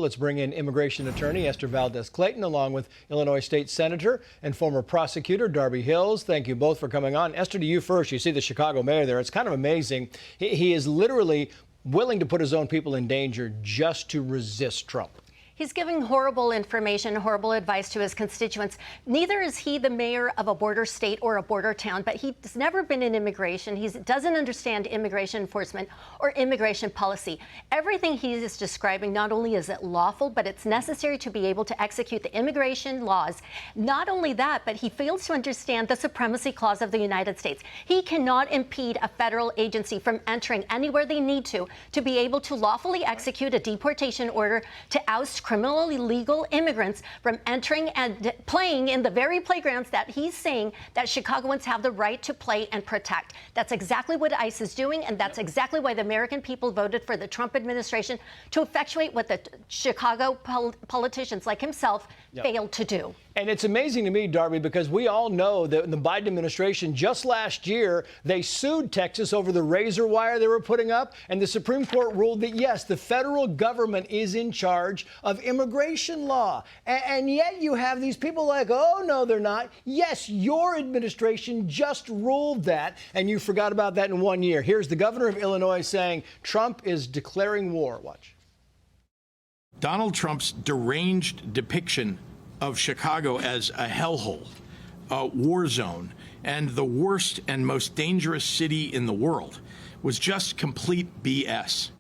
Let's bring in immigration attorney Esther Valdez-Clayton, along with Illinois State Senator and former prosecutor Darby Hills. Thank you both for coming on. Esther, to you first. You see the Chicago mayor there. It's kind of amazing. He is literally willing to put his own people in danger just to resist Trump. He's giving horrible information, horrible advice to his constituents. Neither is he the mayor of a border state or a border town, but he's never been in immigration. He doesn't understand immigration enforcement or immigration policy. Everything he is describing, not only is it lawful, but it's necessary to be able to execute the immigration laws. Not only that, but he fails to understand the supremacy clause of the United States. He cannot impede a federal agency from entering anywhere they need to be able to lawfully execute a deportation order to oust criminally illegal immigrants from entering and playing in the very playgrounds that he's saying that Chicagoans have the right to play and protect. That's exactly what ICE is doing, and that's exactly why the American people voted for the Trump administration to effectuate what the Chicago politicians like himself failed to do. And it's amazing to me, Darby, because we all know that in the Biden administration just last year, they sued Texas over the razor wire they were putting up. And the Supreme Court ruled that, yes, the federal government is in charge of immigration law. And yet you have these people like, oh, no, they're not. Yes, your administration just ruled that. And you forgot about that in 1 year. Here's the governor of Illinois saying Trump is declaring war. Watch. Donald Trump's deranged depiction of Chicago as a hellhole, a war zone, and the worst and most dangerous city in the world was just complete BS.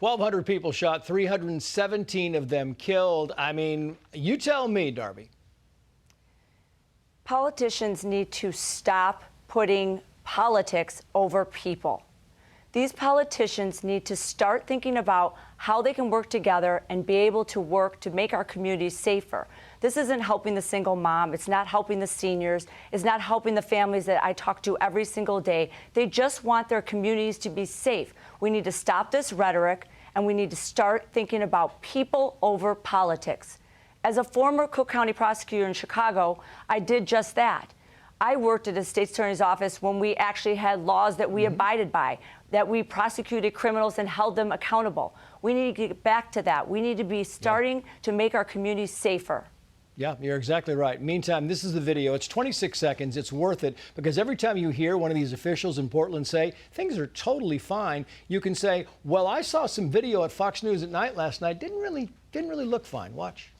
1,200 people shot, 317 of them killed. I mean, you tell me, Darby. Politicians need to stop putting politics over people. These politicians need to start thinking about how they can work together and be able to work to make our communities safer. This isn't helping the single mom. It's not helping the seniors. It's not helping the families that I talk to every single day. They just want their communities to be safe. We need to stop this rhetoric, and we need to start thinking about people over politics. As a former Cook County prosecutor in Chicago, I did just that. I worked at a state attorney's office when we actually had laws that we abided by, that we prosecuted criminals and held them accountable. We need to get back to that. We need to be starting to make our communities safer. Yeah, you're exactly right. Meantime, this is the video. It's 26 seconds. It's worth it because every time you hear one of these officials in Portland say things are totally fine, you can say, well, I saw some video at Fox News at Night last night. Didn't really look fine. Watch.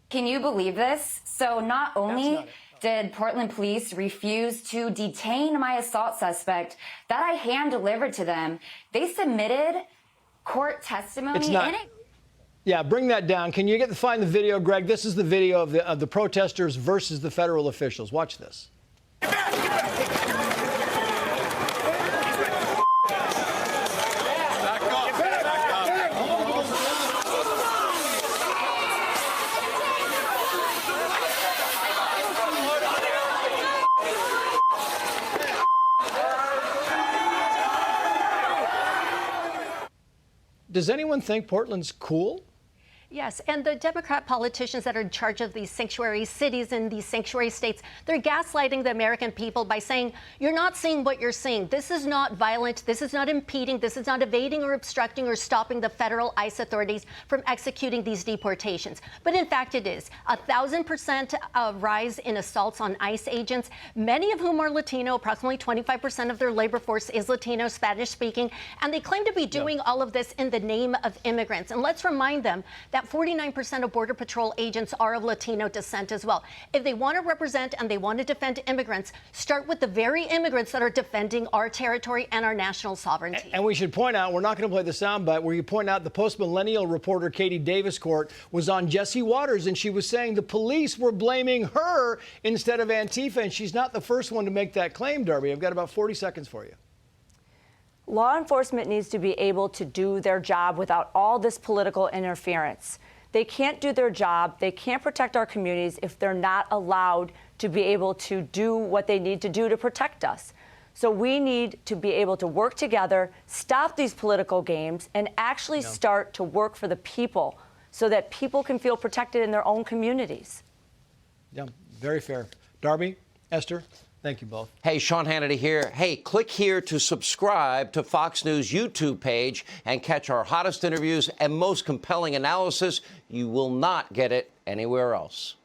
Can you believe this? So not only did Portland police refuse to detain my assault suspect that I hand-delivered to them, they submitted court testimony in it. Yeah, bring that down. Can you find the video, Greg? This is the video of the protesters versus the federal officials. Watch this. Does anyone think Portland's cool? Yes, and the Democrat politicians that are in charge of these sanctuary cities and these sanctuary states, they're gaslighting the American people by saying, you're not seeing what you're seeing. This is not violent. This is not impeding. This is not evading or obstructing or stopping the federal ICE authorities from executing these deportations. But in fact, it is 1,000% rise in assaults on ICE agents, many of whom are Latino. Approximately 25% of their labor force is Latino, Spanish speaking. And they claim to be doing all of this in the name of immigrants. And let's remind them that 49% of Border Patrol agents are of Latino descent as well. If they want to represent and they want to defend immigrants, start with the very immigrants that are defending our territory and our national sovereignty. And we should point out, we're not going to play the soundbite where you point out the post-millennial reporter Katie Davis-Court was on Jesse Waters, and she was saying the police were blaming her instead of Antifa, and she's not the first one to make that claim, Darby. I've got about 40 seconds for you. Law enforcement needs to be able to do their job without all this political interference. They can't do their job. They can't protect our communities if they're not allowed to be able to do what they need to do to protect us. So we need to be able to work together, stop these political games, and actually start to work for the people so that people can feel protected in their own communities. Yeah, very fair. Darby, Esther, Thank you both. Hey, Sean Hannity here. Hey, click here to subscribe to Fox News YouTube page and catch our hottest interviews and most compelling analysis. You will not get it anywhere else.